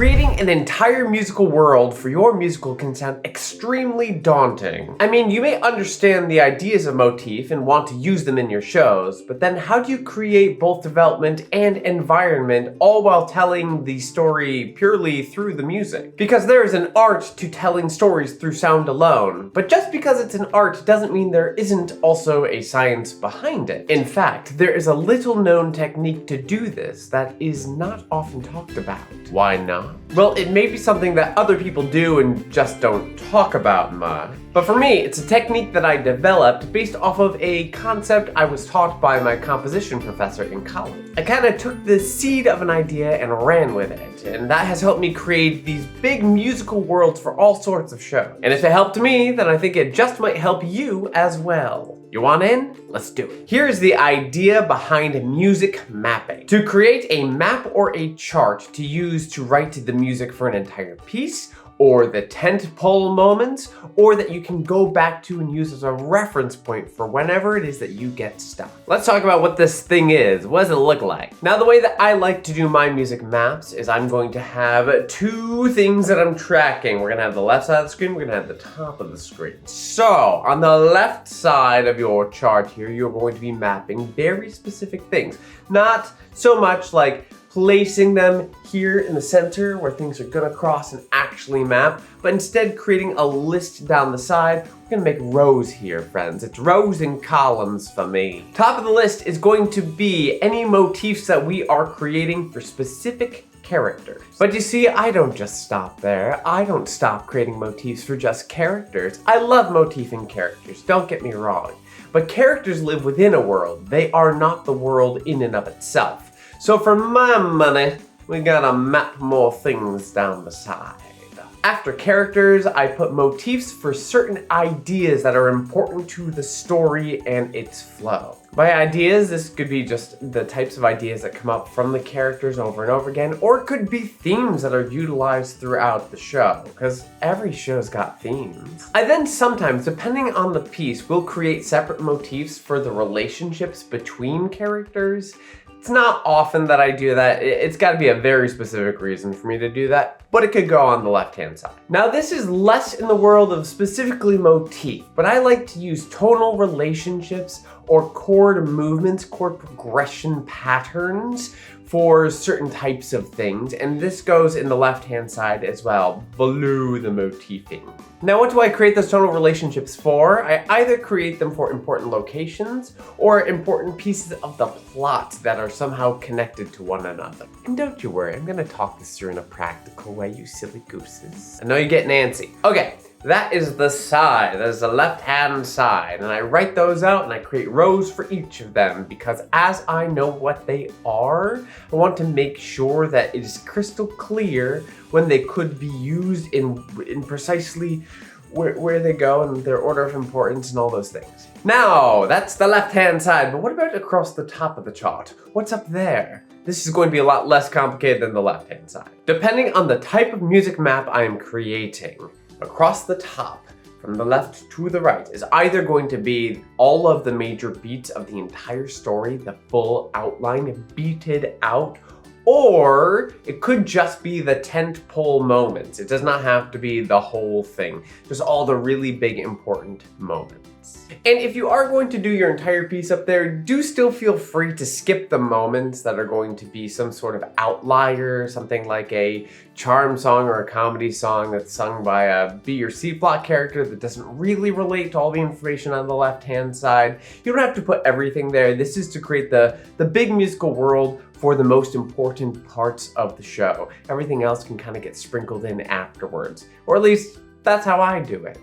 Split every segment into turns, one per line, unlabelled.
Creating an entire musical world for your musical can sound extremely daunting. I mean, you may understand the ideas of motif and want to use them in your shows, but then how do you create both development and environment all while telling the story purely through the music? Because there is an art to telling stories through sound alone, but just because it's an art doesn't mean there isn't also a science behind it. In fact, there is a little known technique to do this that is not often talked about. Why not? Well, it may be something that other people do and just don't talk about much. But for me, it's a technique that I developed based off of a concept I was taught by my composition professor in college. I kind of took the seed of an idea and ran with it, and that has helped me create these big musical worlds for all sorts of shows. And if it helped me, then I think it just might help you as well. You want in? Let's do it. Here's the idea behind music mapping. To create a map or a chart to use to write the music for an entire piece, or the tentpole moments, or that you can go back to and use as a reference point for whenever it is that you get stuck. Let's talk about what this thing is. What does it look like? Now, the way that I like to do my music maps is I'm going to have two things that I'm tracking. We're gonna have the left side of the screen, we're gonna have the top of the screen. So, on the left side of your chart here, you're going to be mapping very specific things. Not so much like placing them here in the center where things are gonna cross and actually map, but instead creating a list down the side. We're gonna make rows here, friends. It's rows and columns for me. Top of the list is going to be any motifs that we are creating for specific characters. But you see, I don't just stop there. I don't stop creating motifs for just characters. I love motifing characters, don't get me wrong. But characters live within a world. They are not the world in and of itself. So for my money, we gotta map more things down the side. After characters, I put motifs for certain ideas that are important to the story and its flow. By ideas, this could be just the types of ideas that come up from the characters over and over again, or it could be themes that are utilized throughout the show, because every show's got themes. I then sometimes, depending on the piece, will create separate motifs for the relationships between characters. It's not often that I do that. It's got to be a very specific reason for me to do that, but it could go on the left-hand side. Now, this is less in the world of specifically motif, but I like to use tonal relationships or chord movements, chord progression patterns for certain types of things, and this goes in the left-hand side as well, below the motifing. Now, what do I create those tonal relationships for? I either create them for important locations or important pieces of the plot that are somehow connected to one another. And don't you worry, I'm gonna talk this through in a practical way, you silly gooses. I know you're getting antsy. Okay. That is the side, that is the left-hand side, and I write those out and I create rows for each of them because as I know what they are, I want to make sure that it is crystal clear when they could be used in precisely where they go and their order of importance and all those things. Now, that's the left-hand side, but what about across the top of the chart? What's up there? This is going to be a lot less complicated than the left-hand side. Depending on the type of music map I am creating, across the top, from the left to the right, is either going to be all of the major beats of the entire story, the full outline beated out, or it could just be the tentpole moments. It does not have to be the whole thing, just all the really big important moments. And if you are going to do your entire piece up there, do still feel free to skip the moments that are going to be some sort of outlier, something like a charm song or a comedy song that's sung by a B or C plot character that doesn't really relate to all the information on the left-hand side. You don't have to put everything there. This is to create the big musical world for the most important parts of the show. Everything else can kind of get sprinkled in afterwards, or at least that's how I do it.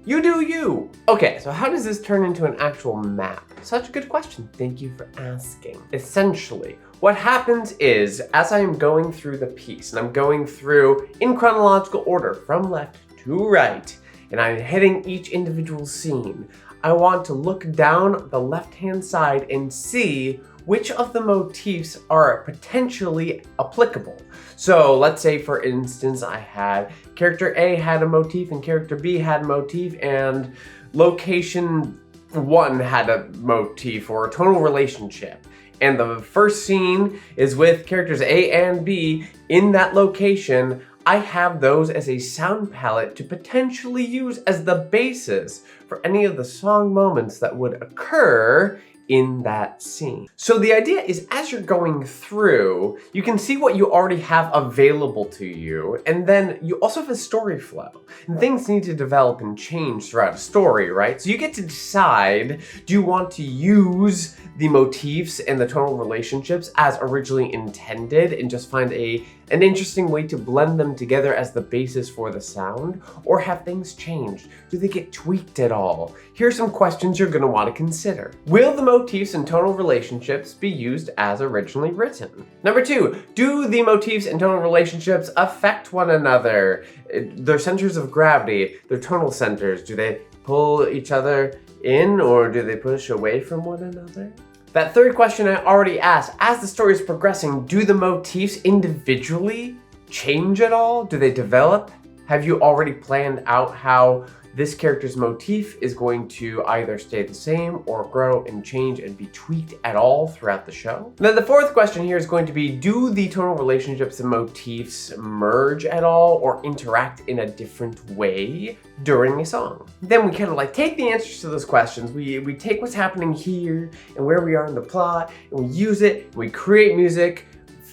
You do you! Okay, so how does this turn into an actual map? Such a good question, thank you for asking. Essentially, what happens is, as I am going through the piece, and I'm going through in chronological order, from left to right, and I'm hitting each individual scene, I want to look down the left-hand side and see which of the motifs are potentially applicable. So let's say, for instance, I had character A had a motif and character B had a motif, and location 1 had a motif or a tonal relationship. and the first scene is with characters A and B in that location, I have those as a sound palette to potentially use as the basis for any of the song moments that would occur in that scene. So the idea is, as you're going through, you can see what you already have available to you, and then you also have a story flow. And things need to develop and change throughout a story, right? So you get to decide, do you want to use the motifs and the tonal relationships as originally intended and just find an interesting way to blend them together as the basis for the sound? Or have things changed? Do they get tweaked at all? Here are some questions you're going to want to consider. Will the motifs and tonal relationships be used as originally written? Number 2, do the motifs and tonal relationships affect one another? Their centers of gravity, their tonal centers, do they pull each other in or do they push away from one another? That third question I already asked. As the story is progressing, do the motifs individually change at all? Do they develop? Have you already planned out how this character's motif is going to either stay the same or grow and change and be tweaked at all throughout the show? Then the fourth question here is going to be, do the tonal relationships and motifs merge at all or interact in a different way during a song? Then we kind of like take the answers to those questions. We take what's happening here and where we are in the plot, and we use it, and we create music,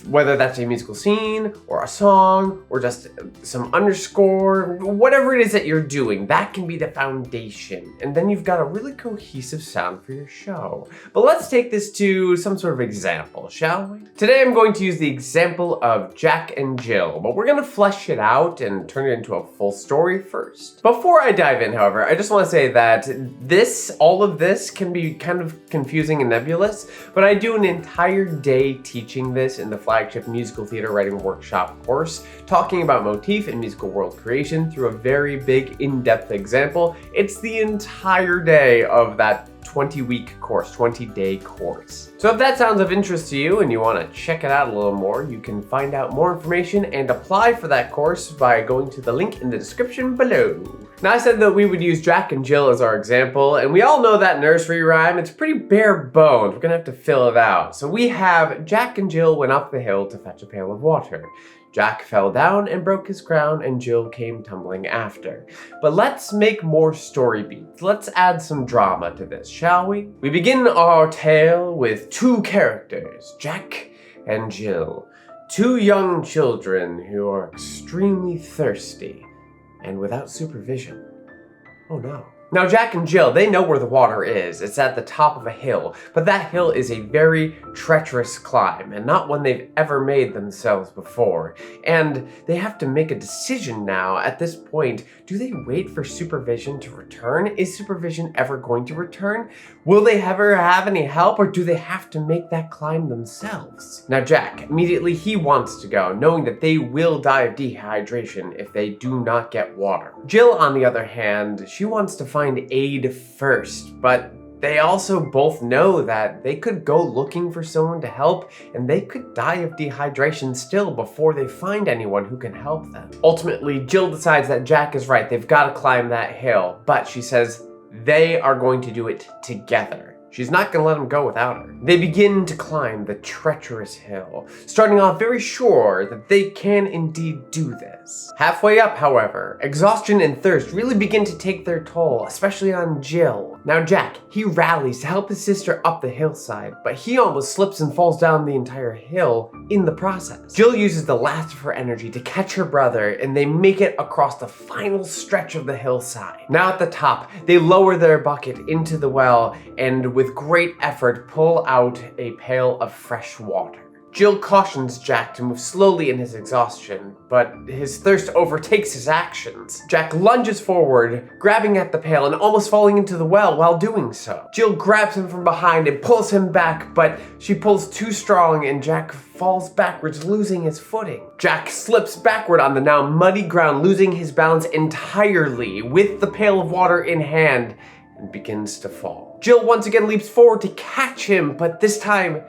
whether that's a musical scene or a song or just some underscore, whatever it is that you're doing, that can be the foundation. And then you've got a really cohesive sound for your show. But let's take this to some sort of example, shall we? Today I'm going to use the example of Jack and Jill, but we're gonna flesh it out and turn it into a full story first. Before I dive in, however, I just want to say that all of this can be kind of confusing and nebulous, but I do an entire day teaching this in the Flagship Musical Theater Writing Workshop course, talking about motif and musical world creation through a very big, in-depth example. It's the entire day of that 20-week course, 20-day course. So if that sounds of interest to you and you want to check it out a little more, you can find out more information and apply for that course by going to the link in the description below. Now, I said that we would use Jack and Jill as our example, and we all know that nursery rhyme. It's pretty bare bones. We're gonna have to fill it out. So we have Jack and Jill went up the hill to fetch a pail of water. Jack fell down and broke his crown, and Jill came tumbling after. But let's make more story beats. Let's add some drama to this, shall we? We begin our tale with two characters, Jack and Jill. Two young children who are extremely thirsty and without supervision. Oh no. Now, Jack and Jill, they know where the water is. It's at the top of a hill, but that hill is a very treacherous climb and not one they've ever made themselves before. And they have to make a decision now at this point. Do they wait for supervision to return? Is supervision ever going to return? Will they ever have any help, or do they have to make that climb themselves? Now, Jack, immediately he wants to go, knowing that they will die of dehydration if they do not get water. Jill, on the other hand, she wants to find aid first, but they also both know that they could go looking for someone to help and they could die of dehydration still before they find anyone who can help them. Ultimately, Jill decides that Jack is right. They've got to climb that hill, but she says they are going to do it together. She's not going to let him go without her. They begin to climb the treacherous hill, starting off very sure that they can indeed do this. Halfway up, however, exhaustion and thirst really begin to take their toll, especially on Jill. Now Jack, he rallies to help his sister up the hillside, but he almost slips and falls down the entire hill in the process. Jill uses the last of her energy to catch her brother, and they make it across the final stretch of the hillside. Now at the top, they lower their bucket into the well and with great effort pull out a pail of fresh water. Jill cautions Jack to move slowly in his exhaustion, but his thirst overtakes his actions. Jack lunges forward, grabbing at the pail and almost falling into the well while doing so. Jill grabs him from behind and pulls him back, but she pulls too strong and Jack falls backwards, losing his footing. Jack slips backward on the now muddy ground, losing his balance entirely with the pail of water in hand, and begins to fall. Jill once again leaps forward to catch him, but this time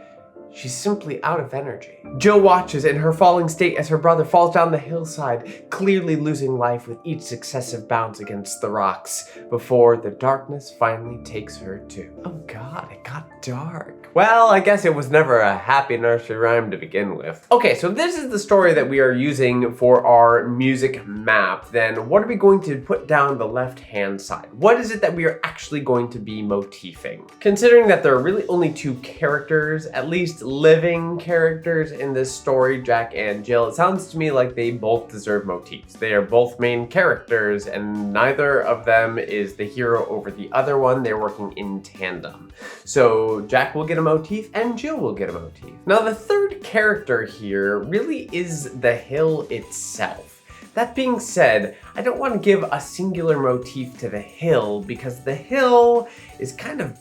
she's simply out of energy. Jill watches in her falling state as her brother falls down the hillside, clearly losing life with each successive bounce against the rocks, before the darkness finally takes her too. Oh god, it got dark. Well, I guess it was never a happy nursery rhyme to begin with. Okay, so this is the story that we are using for our music map. Then what are we going to put down the left-hand side? What is it that we are actually going to be motifing? Considering that there are really only two characters, at least living characters in this story, Jack and Jill, it sounds to me like they both deserve motifs. They are both main characters and neither of them is the hero over the other one. They're working in tandem. So Jack will get a motif and Jill will get a motif. Now the third character here really is the hill itself. That being said, I don't want to give a singular motif to the hill because the hill is kind of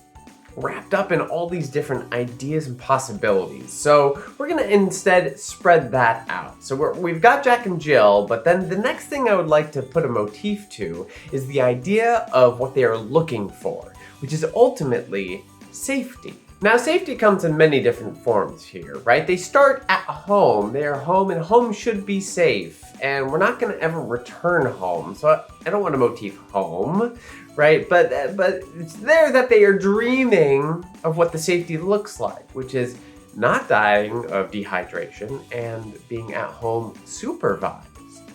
wrapped up in all these different ideas and possibilities. So we're gonna instead spread that out. So we've got Jack and Jill, but then the next thing I would like to put a motif to is the idea of what they are looking for, which is ultimately safety. Now, safety comes in many different forms here, right? They start at home. They are home, and home should be safe. And we're not going to ever return home. So I don't want to motif home, right? But it's there that they are dreaming of what the safety looks like, which is not dying of dehydration and being at home supervised.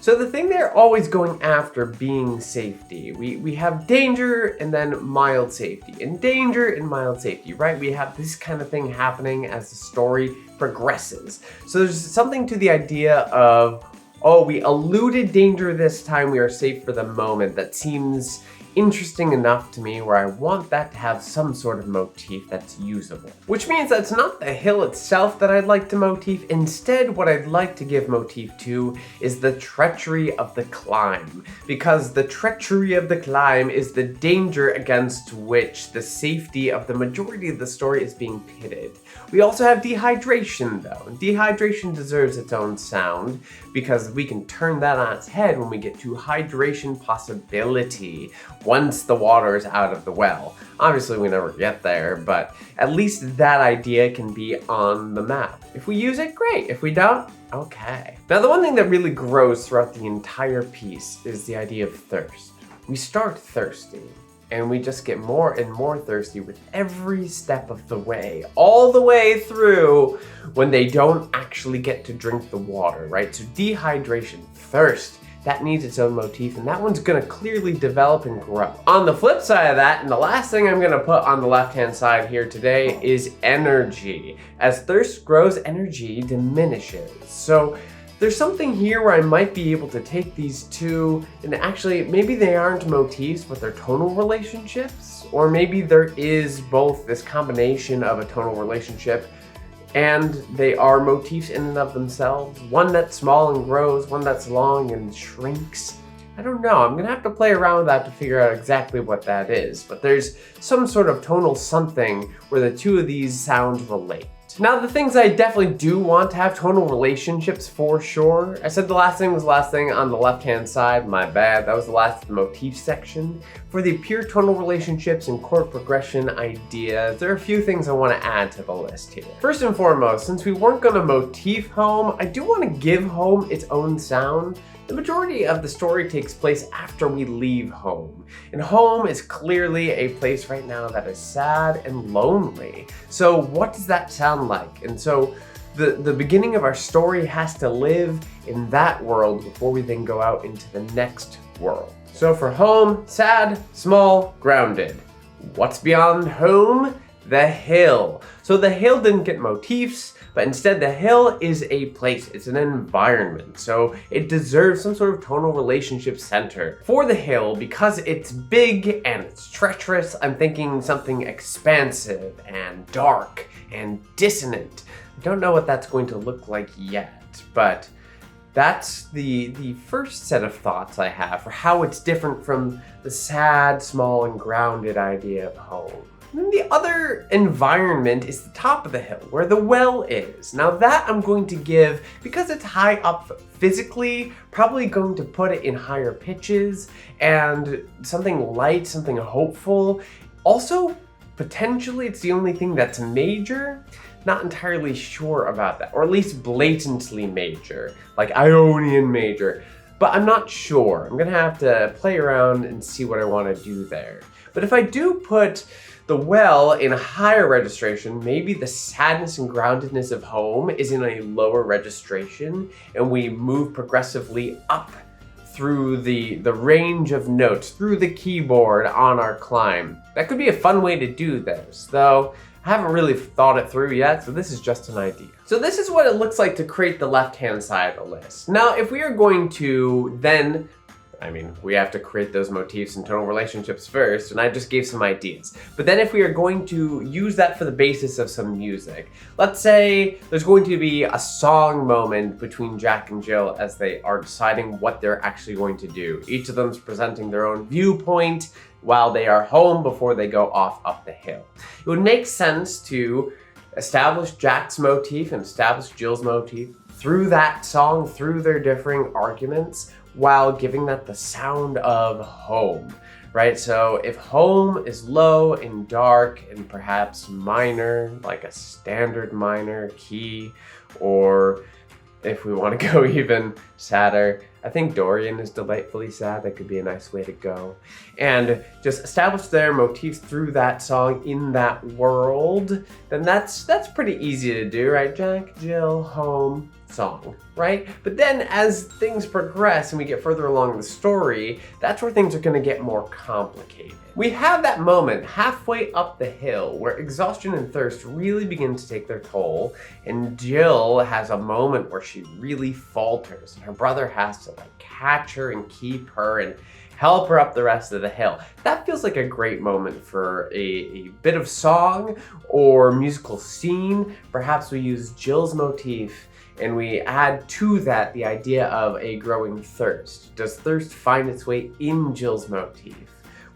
So the thing they're always going after being safety. We have danger and then mild safety, and danger and mild safety, right? We have this kind of thing happening as the story progresses. So there's something to the idea of, oh, we eluded danger this time, we are safe for the moment. That seems interesting enough to me where I want that to have some sort of motif that's usable. Which means that it's not the hill itself that I'd like to motif. Instead, what I'd like to give motif to is the treachery of the climb. Because the treachery of the climb is the danger against which the safety of the majority of the story is being pitted. We also have dehydration though. Dehydration deserves its own sound because we can turn that on its head when we get to hydration possibility once the water is out of the well. Obviously we never get there, but at least that idea can be on the map. If we use it, great. If we don't, okay. Now the one thing that really grows throughout the entire piece is the idea of thirst. We start thirsty, and we just get more and more thirsty with every step of the way, all the way through when they don't actually get to drink the water, right? So dehydration, thirst, that needs its own motif, and that one's gonna clearly develop and grow. On the flip side of that, and the last thing I'm gonna put on the left-hand side here today is energy. As thirst grows, energy diminishes. So there's something here where I might be able to take these two, and actually, maybe they aren't motifs, but they're tonal relationships, or maybe there is both this combination of a tonal relationship and they are motifs in and of themselves. One that's small and grows, one that's long and shrinks. I don't know, I'm gonna have to play around with that to figure out exactly what that is, but there's some sort of tonal something where the two of these sounds relate. Now the things I definitely do want to have tonal relationships for sure. I said the last thing was the last thing on the left hand side, my bad. That was the last of the motif section. For the pure tonal relationships and chord progression ideas, there are a few things I want to add to the list here. First and foremost, since we weren't going to motif home, I do want to give home its own sound. The majority of the story takes place after we leave home. And home is clearly a place right now that is sad and lonely. So what does that sound like? And so the beginning of our story has to live in that world before we then go out into the next world. So for home, sad, small, grounded. What's beyond home? The hill. So the hill didn't get motifs, but instead the hill is a place, it's an environment. So it deserves some sort of tonal relationship center. For the hill, because it's big and it's treacherous, I'm thinking something expansive and dark and dissonant. I don't know what that's going to look like yet, but that's the first set of thoughts I have for how it's different from the sad, small, and grounded idea of home. And then the other environment is the top of the hill, where the well is. Now that I'm going to give, because it's high up physically, probably going to put it in higher pitches, and something light, something hopeful. Also, potentially it's the only thing that's major. not entirely sure about that, or at least blatantly major, like Ionian major. But I'm not sure. I'm gonna have to play around and see what I want to do there. But if I do put the well in a higher registration, maybe the sadness and groundedness of home is in a lower registration, and we move progressively up through the range of notes, through the keyboard on our climb. That could be a fun way to do this, though I haven't really thought it through yet, so this is just an idea. So this is what it looks like to create the left-hand side of the list. Now, if we are going to then, we have to create those motifs and tonal relationships first, and I just gave some ideas. But then if we are going to use that for the basis of some music, let's say there's going to be a song moment between Jack and Jill as they are deciding what they're actually going to do. Each of them's presenting their own viewpoint while they are home before they go off up the hill. It would make sense to establish Jack's motif and establish Jill's motif through that song, through their differing arguments, while giving that the sound of home, right? So if home is low and dark and perhaps minor, like a standard minor key, or if we want to go even sadder, I think Dorian is delightfully sad. That could be a nice way to go. And just establish their motifs through that song in that world, then that's pretty easy to do, right? Jack, Jill, home, song, right? But then as things progress and we get further along the story, that's where things are going to get more complicated. We have that moment halfway up the hill where exhaustion and thirst really begin to take their toll, and Jill has a moment where she really falters, and her brother has to catch her and keep her and help her up the rest of the hill. That feels like a great moment for a bit of song or musical scene. Perhaps we use Jill's motif and we add to that the idea of a growing thirst. Does thirst find its way in Jill's motif?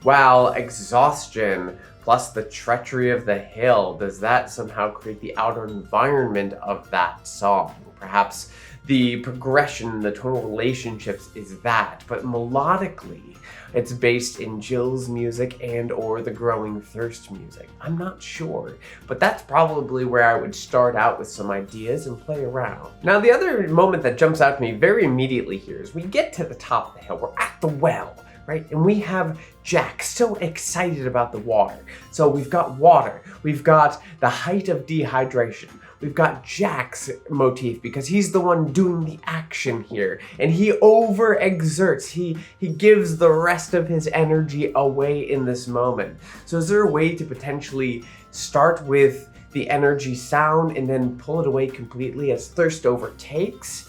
While exhaustion plus the treachery of the hill, does that somehow create the outer environment of that song? Perhaps the progression, the tonal relationships is that, but melodically, it's based in Jill's music and or the growing thirst music. I'm not sure, but that's probably where I would start out with some ideas and play around. Now, the other moment that jumps out to me very immediately here is we get to the top of the hill, we're at the well, right? And we have Jack so excited about the water. So we've got water, we've got the height of dehydration, we've got Jack's motif because he's the one doing the action here, and he overexerts, he gives the rest of his energy away in this moment. So is there a way to potentially start with the energy sound and then pull it away completely as thirst overtakes?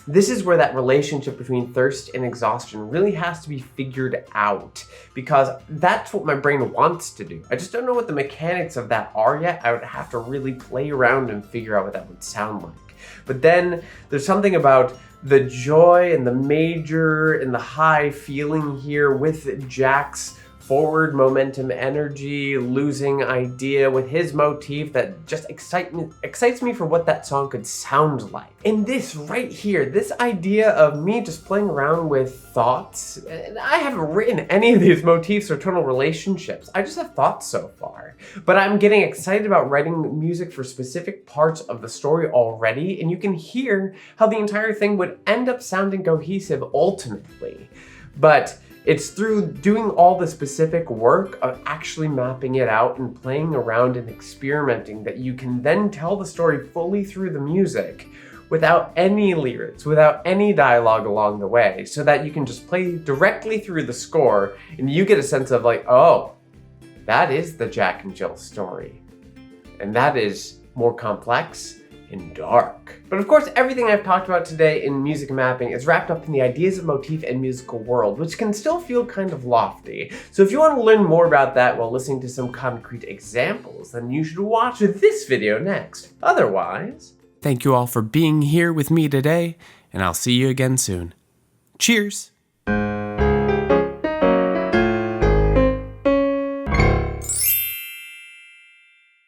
This is where that relationship between thirst and exhaustion really has to be figured out, because that's what my brain wants to do. I just don't know what the mechanics of that are yet. I would have to really play around and figure out what that would sound like. But then there's something about the joy and the major and the high feeling here with Jack's forward momentum energy, losing idea with his motif that just excites me for what that song could sound like. And this right here, this idea of me just playing around with thoughts, I haven't written any of these motifs or tonal relationships. I just have thoughts so far. But I'm getting excited about writing music for specific parts of the story already, and you can hear how the entire thing would end up sounding cohesive ultimately. But it's through doing all the specific work of actually mapping it out and playing around and experimenting that you can then tell the story fully through the music without any lyrics, without any dialogue along the way, so that you can just play directly through the score and you get a sense of like, oh, that is the Jack and Jill story. And that is more complex and dark. But of course, everything I've talked about today in music mapping is wrapped up in the ideas of motif and musical world, which can still feel kind of lofty. So if you want to learn more about that while listening to some concrete examples, then you should watch this video next. Otherwise, thank you all for being here with me today, and I'll see you again soon. Cheers!